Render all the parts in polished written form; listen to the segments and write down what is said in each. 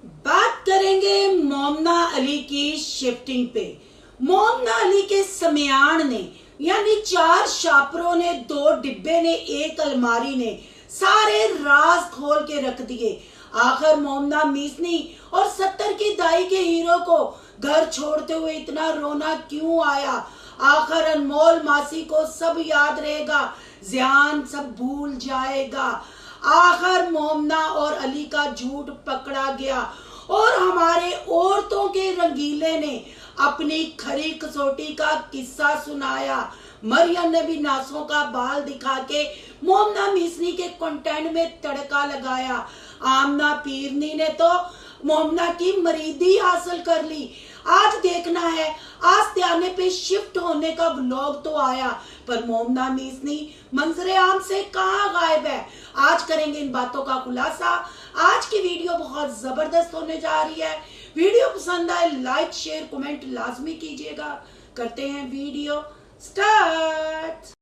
बात करेंगे मोमना अली की शिफ्टिंग पे। मोमना अली के समियान ने यानी 4 शापरों ने, 2 डिब्बे ने, 1 अलमारी ने सारे राज खोल के रख दिए। आखिर मोमना मीसनी और 70 की दाई के हीरो को घर छोड़ते हुए इतना रोना क्यों आया? आखिर अनमोल मासी को सब याद रहेगा, ज़ियान सब भूल जाएगा। आखिर मोमना और अली का झूठ पकड़ा गया और हमारे औरतों के रंगीले ने अपनी खरी कसौटी का किस्सा सुनाया। मरियम ने भी नासों का बाल दिखा के मोमना मिसनी के कंटेंट में तड़का लगाया। आमना पीरनी ने तो मोमना की मरीदी हासिल कर ली। आज देखना है आस्तियाने पे शिफ्ट होने का व्लॉग तो आया, पर मोमना मिसनी मंजरे आम से कहाँ गायब है? आज करेंगे इन बातों का खुलासा। आज की वीडियो बहुत जबरदस्त होने जा रही है। वीडियो पसंद आए लाइक शेयर कमेंट लाजमी कीजिएगा। करते हैं वीडियो स्टार्ट।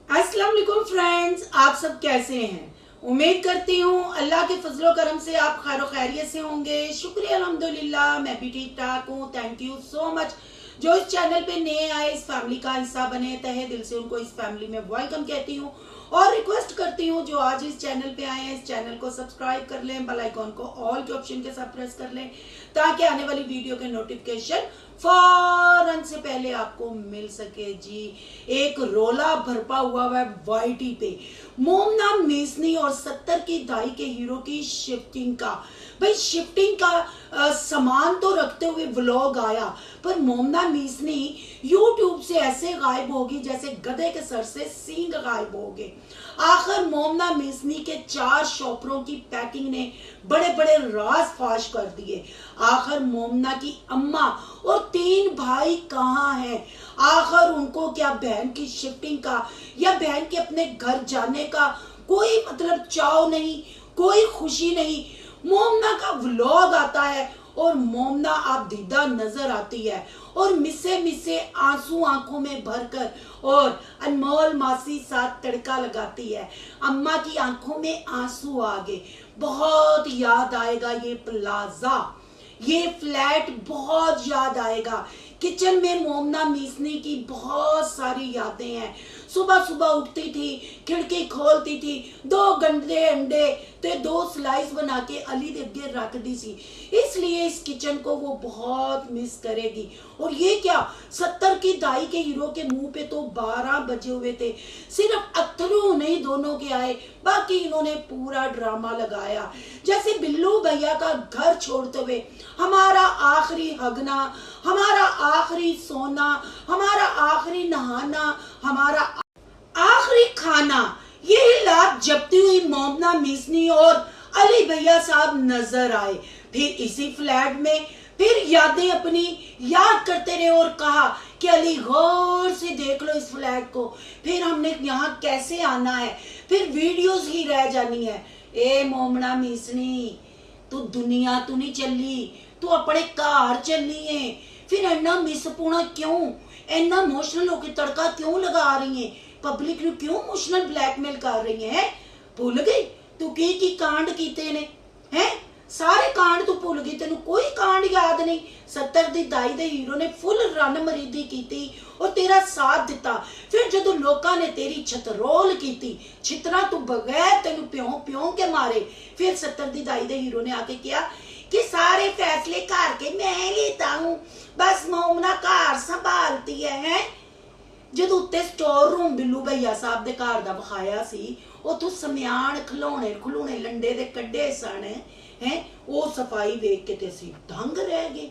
अस्सलाम वालेकुम फ्रेंड्स, आप सब कैसे हैं? उम्मीद करती हूँ अल्लाह के फजलो करम से आप खैर खैरियत से होंगे। शुक्रिया अल्हम्दुलिल्लाह, मैं भी ठीक ठाक हूँ। Thank you so much. जो इस चैनल पे नए आए, इस फैमिली का हिस्सा बने, तहे दिल से उनको इस फैमिली में वेलकम कहती हूँ और रिक्वेस्ट करती हूँ जो आज इस चैनल पे आए हैं इस चैनल को सब्सक्राइब कर लें, बेल आइकॉन को ऑल के ऑप्शन के साथ प्रेस कर लें ताकि आने वाली वीडियो के नोटिफिकेशन फौरन से पहले आपको मिल सके। जी, एक रोला भरपा हुआ है वाईटी पे मोमना मिसनी और 70 की दाई के हीरो की शिफ्टिंग का। भाई शिफ्टिंग का सामान तो रखते हुए व्लॉग आया, पर मोमना मिसनी यूट्यूब से ऐसे गायब होगी जैसे गधे के सर से सींग गायब हो गए। आखिर मोमना मिसनी के 4 शॉपरों की पैकिंग ने बड़े बड़े राज फाश कर दिए। आखिर मोमना की अम्मा और 3 भाई कहाँ हैं? आखिर उनको क्या बहन की शिफ्टिंग का या बहन के अपने घर जाने का कोई मतलब चाव नहीं, कोई खुशी नहीं। मोमना का व्लॉग आता है और मोमना आप दीदा नजर आती है और मिसे मिसे आंसू आंखों में भरकर और अनमोल मासी साथ तड़का लगाती है। अम्मा की आंखों में आंसू आ गए। बहुत याद आएगा ये प्लाजा, ये फ्लैट बहुत याद आएगा। किचन में मोमना मिसनी की बहुत सारी यादें हैं। सुबह सुबह उठती थी, खिड़की खोलती थी, 2 गंदे अंडे ते 2 स्लाइस बना के अली दे अगे रख दी सी। इसलिए इस किचन को वो बहुत मिस करेगी। और ये क्या, 70 की दाई के हीरो के मुंह पे तो 12 बजे हुए थे, सिर्फ अथरू नहीं दोनों के आए, बाकी इन्होंने पूरा ड्रामा लगाया। जैसे बिल्लू भैया का घर छोड़ते हुए हमारा आखिरी हगना, हमारा आखिरी सोना, हमारा आखिरी नहाना, हमारा आखिरी खाना, यही लात जपती हुई मोमना मिसनी और अली भैया साहब नजर आए। फिर इसी फ्लैट में फिर यादें अपनी याद करते रहे और कहा कि अली गौर से देख लो इस फ्लैट को, फिर हमने यहाँ कैसे आना है, फिर वीडियोस ही रह जानी है। ए मोमना मिसनी, तू दुनिया तू नहीं चली, तू अपने घर चली है। फिर इन्ना मिसपूना क्यों, इन्ना इमोशनल होके तड़का क्यों लगा रही है, पब्लिक ਨੂੰ क्यों इमोशनल ब्लैकमेल कर रही है? भूल गई तू की कांड कीते ने हैं? सारे कांड तू भूल गई, तेन कोई कांड याद नहीं। 70 दी दाई दे हीरो ने फुल रन मरीदी की और तेरा साथ दिता। फिर जो लोगों ने तेरी छतरोल की, छितरा तू बगैर तेन प्यों प्यों के मारे, फिर 70 दी दाई दे हीरो ने आके किया कि सारे फैसले घर के मैं लेता हूँ, बस मोमना घर संभालती है। ਜਦੋਂ ਉੱਤੇ ਸਟੋਰ ਰੂਮ ਬਿੱਲੂ ਭਈਆ ਸਾਹਿਬ ਦੇ ਘਰ ਦਾ ਵਿਖਾਇਆ ਸੀ, ਉਥੋਂ ਸਮਿਆਨ ਖਲੋਣੇ ਲੰਡੇ ਦੇ ਕੱਢੇ ਸਨ ਹੈ, ਉਹ ਸਫਾਈ ਵੇਖ ਕੇ ਤੇ ਅਸੀਂ ਦੰਗ ਰਹਿ ਗਏ।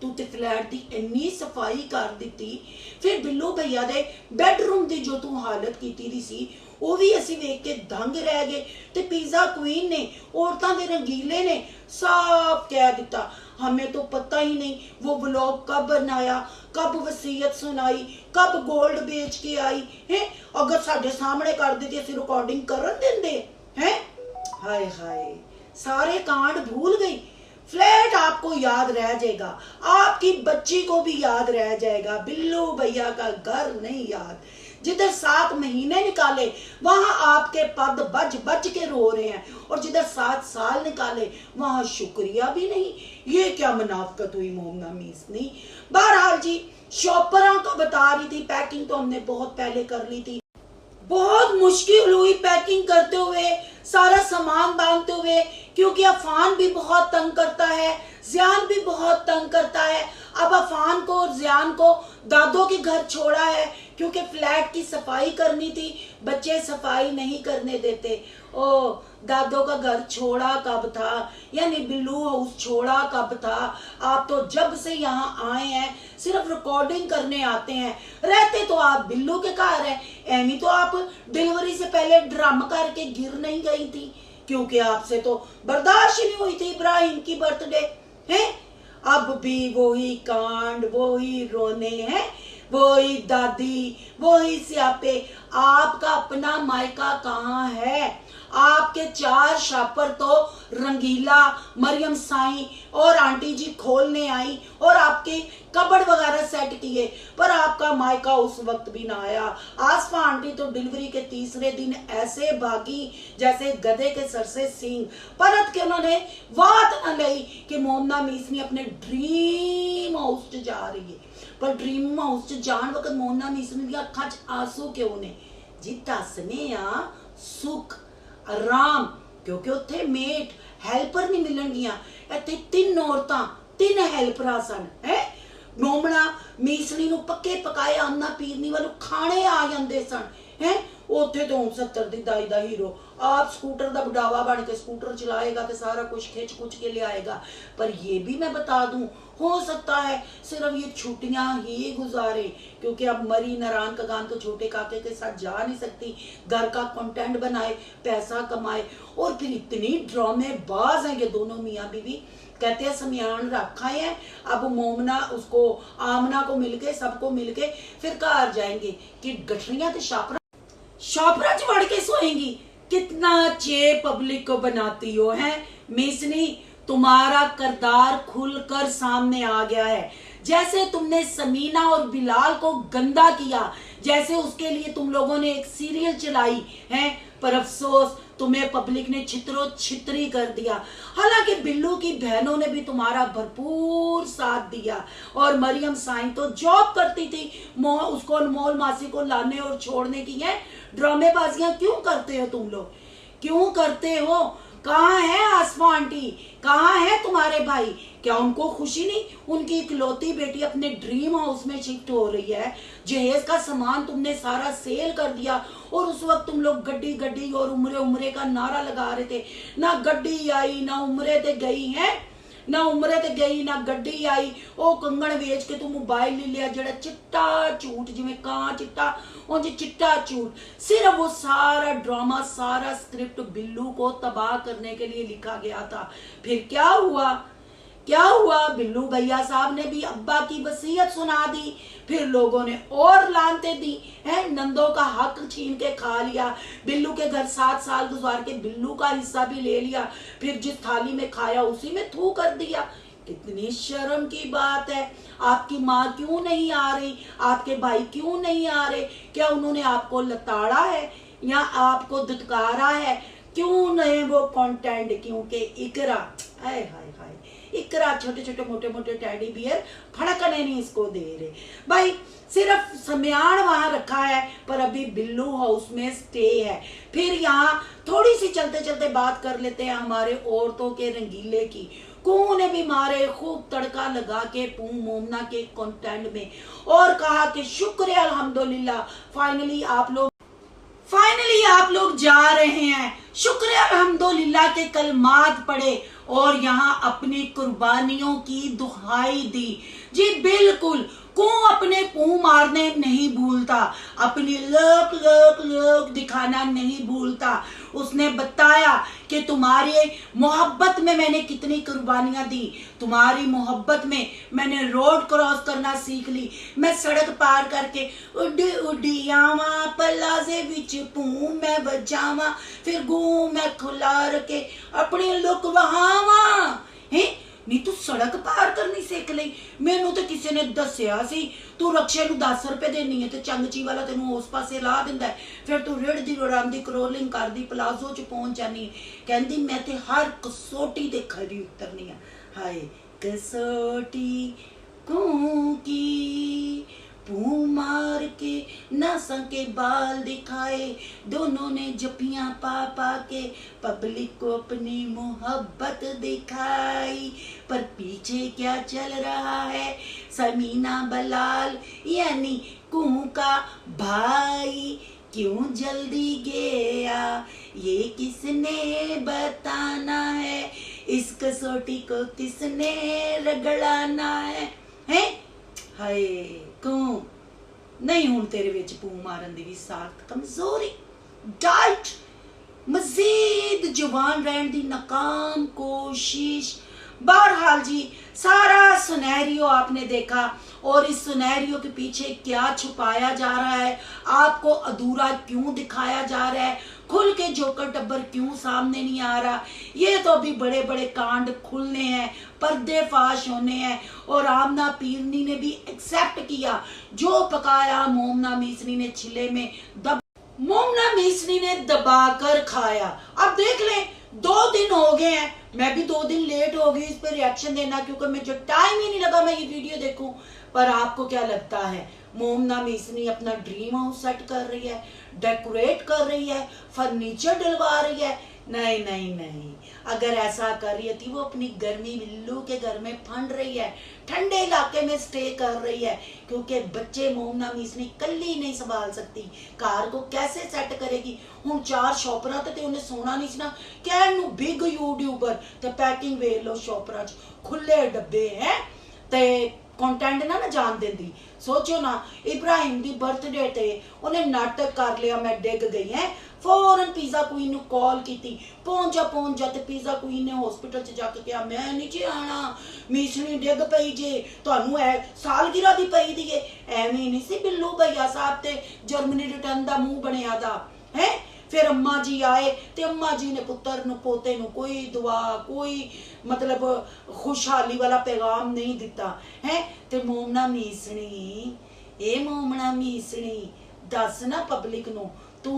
ਤੂੰ ਤੇ ਫਲੈਟ ਦੀ ਇੰਨੀ ਸਫਾਈ ਕਰ ਦਿੱਤੀ, ਫਿਰ ਬਿੱਲੂ ਭਈਆ ਦੇ ਬੈਡਰੂਮ ਦੀ ਜੋ ਤੂੰ ਹਾਲਤ ਕੀਤੀ ਦੀ ਸੀ ਉਹ ਵੀ ਅਸੀਂ ਵੇਖ ਕੇ ਦੰਗ ਰਹਿ ਗਏ। ਤੇ ਪੀਜ਼ਾ क्वीन ने, औरतां दे रंगीले ने साफ कह दिता, हमें तो पता ही नहीं वो व्लॉग कब बनाया, कब वसीयत सुनाई, कब गोल्ड बेच के आई है। अगर साडे सामने कर देती असि रिकॉर्डिंग करन देंदे हैं। हाय हाय, सारे कांड भूल गई। फ्लैट आपको याद रह जाएगा, आपकी बच्ची को भी याद रह जाएगा, बिल्लू भैया का घर नहीं याद। जिधर 7 महीने निकाले वहां आपके पद बच बच के रो रहे हैं, और जिधर 7 साल निकाले वहां शुक्रिया भी नहीं। ये क्या मुनाफकत हुई मोमना मीसनी। बहरहाल जी, शॉपरों को बता रही थी पैकिंग तो हमने बहुत पहले कर ली थी, बहुत मुश्किल हुई पैकिंग करते हुए, सारा सामान बांधते हुए, क्योंकि अफान भी बहुत तंग करता है, जियान भी बहुत तंग करता है। अब अफान को और जियान को दादों के घर छोड़ा है, क्योंकि फ्लैट की सफाई करनी थी, बच्चे सफाई नहीं करने देते। ओ दादों का घर छोड़ा कब था, यानी बिल्लू हाउस छोड़ा कब था। आप तो जब से यहाँ आए हैं सिर्फ रिकॉर्डिंग करने आते हैं, रहते तो आप बिल्लू के घर है। एमी तो आप डिलीवरी से पहले ड्रम करके गिर नहीं गई थी, क्योंकि आपसे तो बर्दाश्त नहीं हुई थी इब्राहिम की बर्थडे है। अब भी वही कांड, वही रोने हैं, वही दादी, वही स्यापे। आपका अपना मायका कहाँ है? आपके 4 शापर तो रंगीला, मरियम साई और आंटी जी खोलने आई और आपके कबड़ वगैरह सेट किए, पर आपका मायका उस वक्त भी ना आया। आसफा आंटी तो डिलीवरी के तीसरे दिन ऐसे भागी जैसे गधे के सर से सींग, परत के उन्होंने बात न ली कि मोमना मीसनी अपने ड्रीम हाउस जा रही है। पर ड्रीम हाउस जान वक्त मोमना मीसनी दी अखां च आंसू क्यों ने जी? दसने आ सुख आराम, क्योंकि उत्थे मेट हैल्पर नहीं मिलणगियां। इत्थे 3 औरतां 3 हैल्परां सन है। मोमना मीसनी नूं पक्के पकाए आमना पीरनी वालू खाने आ जांदे सन है। उत्थे तो 70 दी दाई दा हीरो आप स्कूटर दा बुढ़ावा बन के स्कूटर चलाएगा तो सारा कुछ खिंच खुच के ले आएगा। पर ये भी मैं बता दूं, हो सकता है सिर्फ ये छुट्टियां ही गुजारे, क्योंकि अब मरी नारायण कगान तो छोटे काके के साथ जा नहीं सकती। घर का कंटेंट बनाए, पैसा कमाए, और फिर इतनी ड्रामेबाज हैं ये दोनों मियाँ बीवी। कहते हैं समियान रखा है, अब मोमना उसको आमना को मिलके सबको मिलके फिर घर जाएंगे कि गठरियां तो शापरा च वड़ के सोएंगी। कितना चे पब्लिक को बनाती हो है मीसनी। तुम्हारा किरदार खुलकर सामने आ गया है। जैसे तुमने समीना और बिलाल को गंदा किया, जैसे उसके लिए तुम लोगों ने एक सीरियल चलाई है, पर अफसोस तुम्हें पब्लिक ने छितरो छितरी कर दिया। हालांकि बिल्लू की बहनों ने भी तुम्हारा भरपूर साथ दिया, और मरियम साईं तो जॉब करती थी, उसको अनमोल मासी को लाने और छोड़ने की है। ड्रामेबाजियां क्यों करते हो तुम लोग, क्यों करते हो? कहाँ है आसमा आंटी, कहाँ है तुम्हारे भाई? क्या उनको खुशी नहीं? उनकी इकलौती बेटी अपने ड्रीम हाउस में शिफ्ट हो रही है, जहेज का सामान तुमने सारा सेल कर दिया, और उस वक्त तुम लोग गड्डी गड्डी और उम्रे उम्रे का नारा लगा रहे थे। ना गड्डी आई, ना उम्रे ते गई है, ना उम्रे ते गई, ना गड्डी आई। ओ कंगन वेच के तू मोबाइल ले लिया, जड़ा चिट्टा झूठ, जिवें कां चिट्टा उंज चिट्टा झूठ। सिर्फ वो सारा ड्रामा, सारा स्क्रिप्ट बिल्लू को तबाह करने के लिए लिखा गया था। फिर क्या हुआ? क्या हुआ? बिल्लू भैया साहब ने भी अब्बा की वसीयत सुना दी, फिर लोगों ने और लानते दी है, नंदों का हक छीन के खा लिया, बिल्लू के घर 7 साल गुजार के बिल्लू का हिस्सा भी ले लिया, फिर जिस थाली में खाया उसी में थू कर दिया। कितनी शर्म की बात है। आपकी माँ क्यों नहीं आ रही? आपके भाई क्यों नहीं आ रहे? क्या उन्होंने आपको लताड़ा है या आपको दुत्कारा है? क्यों नहीं वो कंटेंट? क्योंकि इकरा, हाय हाय हाय, इकरा छोटे छोटे मोटे मोटे टैडी बियर फड़कने नहीं इसको दे रहे भाई। सिर्फ समियान वहां रखा है, पर अभी बिल्लू हाउस में स्टे है। फिर यहाँ थोड़ी सी चलते चलते बात कर लेते हैं हमारे औरतों के रंगीले की। कू ने भी मारे खूब तड़का लगा के पू मोमना के कंटेंट में, और कहा कि शुक्र है अल्हम्दुलिल्लाह, फाइनली आप लोग जा रहे हैं। शुक्र है अल्हम्दुलिल्लाह के कलमात पढ़े और यहाँ अपनी कुर्बानियों की दुहाई दी। जी बिल्कुल, को अपने मुंह मारने नहीं भूलता, अपनी लोक लोक लोक दिखाना नहीं भूलता। उसने बताया कि तुम्हारे मोहब्बत में मैंने कितनी कुर्बानियां दी, तुम्हारी मोहब्बत में मैंने रोड क्रॉस करना सीख ली। मैं सड़क पार करके उड्डी उड्डी आवा, पलाजे विच पू मैं बजावा, फिर गू मैं खुलार के अपनी लुक वहावा है। नहीं तू सड़क पार करनी सीख ली। मैनू तो किसी ने दसिया सी तू रक्षे ਨੂੰ 10 ਰੁਪਏ ਦੇਣੀ ਹੈ ਤੇ ਚੰਗਚੀ ਵਾਲਾ ਤੈਨੂੰ ਉਸ ਪਾਸੇ ਲਾ ਦਿੰਦਾ ਹੈ, ਫਿਰ ਤੂੰ ਰਿੜਦੀ ਰੋੜਾਂਦੀ ਕਰੋਲਿੰਗ ਕਰਦੀ ਪਲਾਜ਼ੋ 'ਚ ਪਹੁੰਚ ਜਾਨੀ। ਕਹਿੰਦੀ ਮੈਂ ਤੇ ਹਰ ਕਸੌਟੀ ਤੇ ਖਰੀ ਉਤਰਨੀ ਆ। ਹਾਏ कसौटी की पू मार के नासा के बाल दिखाए, दोनों ने जपियां पा पा के पब्लिक को अपनी मोहब्बत दिखाई। पर पीछे क्या चल रहा है, समीना बलाल यानी कुहू का भाई क्यों जल्दी गया, ये किसने बताना है, इस कसौटी को किसने रगड़ाना है? हाय क्यों नहीं हुण तेरे विच पू मारन दी भी साख्त कमजोरी, डाइट मजीद जवान रहन दी नाकाम कोशिश। बहरहाल जी सारा सिनेरियो आपने देखा और इस सिनेरियो के पीछे क्या छुपाया जा रहा है, आपको अधूरा क्यों दिखाया जा रहा है, खुल के जोकर टब्बर क्यों सामने नहीं आ रहा। ये तो अभी बड़े बड़े कांड खुलने हैं, पर्दे फाश होने हैं। और आमना पीरनी ने भी एक्सेप्ट किया, जो पकाया मोमना मीसनी ने छिले में मोमना मीसनी ने दबाकर खाया। अब देख लें 2 दिन हो गए हैं, मैं भी 2 दिन लेट हो गई इस पर रिएक्शन देना, क्योंकि मुझे टाइम ही नहीं लगा मैं ये वीडियो देखूं। पर आपको क्या लगता है, मोमना मीसनी अपना ड्रीम हाउस सेट कर रही है, डेकोरेट कर रही है, फर्नीचर डलवा रही है? नहीं नहीं नहीं, अगर ऐसा कर रही थी वो अपनी गर्मी बिल्लू के घर में फंड रही है, ठंडे इलाके में स्टे कर रही है, क्योंकि बच्चे मोमना मीसनी कल्ली नहीं संभाल सकती, कार को कैसे सेट करेगी। हुण 4 शॉपरा ते उन्हें सोना नहीं ना कहण नूं बिग यूट्यूबर ते पैकिंग वेख लो, शॉपरा च खुले डब्बे हैं ते कंटेंट ना जान देंदी। सोचो ना, इब्राहिम दी बर्थडे ते उन्हें नाटक कर लिया मैं डिग गई है, फौरन पिज़्ज़ा क्वीन नूं कॉल की, पहुंच जा ते पिज़्ज़ा क्वीन ने हॉस्पिटल च जाके कहा मैं नहीं जे आना, मीसनी डिग पई जे, तुहानूं ऐ सालगिरह दी पई दी है। एवें नहीं सी बिल्लू भैया साहब ते जर्मनी रिटर्न दा मुंह बनिया दा है। फिर अम्मा जी आए ते अम्मा जी ने पुत्र नूं पोते नूं कोई दुआ कोई मतलब खुशहाली वाला पैगाम नहीं दिता है। ते मोमना मीसनी, ए मोमना मीसनी दस ना पब्लिक नूं, तू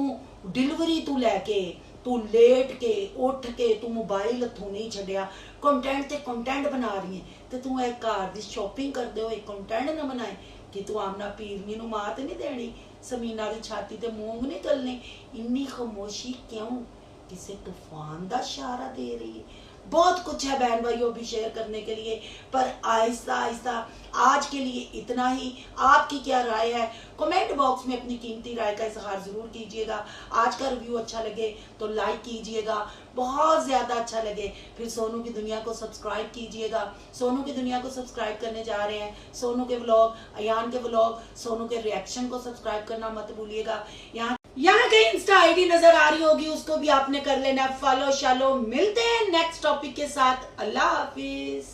डिलीवरी तू लैके तू लेट के उठ के तू मोबाइल हथों नहीं छड्डिया, कंटेंट ते कंटेंट बना रही है, ते तू एक घर दी शॉपिंग करदे होए कंटेंट ना बनाए कि तू आमना पीरनी नूं मात नहीं देनी, समीना दी छाती ते मूंग नहीं तलने। इन्नी खामोशी क्यों, किसे तूफान दा इशारा दे रही है। बहुत कुछ है बहन भाइयों भी शेयर करने के लिए, पर आहिस्ता आहिस्ता आज के लिए इतना ही। आपकी क्या राय है, कमेंट बॉक्स में अपनी कीमती राय का इजहार जरूर कीजिएगा। आज का रिव्यू अच्छा लगे तो लाइक कीजिएगा, बहुत ज्यादा अच्छा लगे फिर सोनू की दुनिया को सब्सक्राइब कीजिएगा। सोनू की दुनिया को सब्सक्राइब करने जा रहे हैं, सोनू के व्लॉग, अयान के व्लॉग, सोनू के रिएक्शन को सब्सक्राइब करना मत भूलिएगा। यहाँ कहीं इंस्टा आईडी नजर आ रही होगी, उसको भी आपने कर लेना फॉलो शालो। मिलते हैं नेक्स्ट टॉपिक के साथ, अल्लाह हाफिज।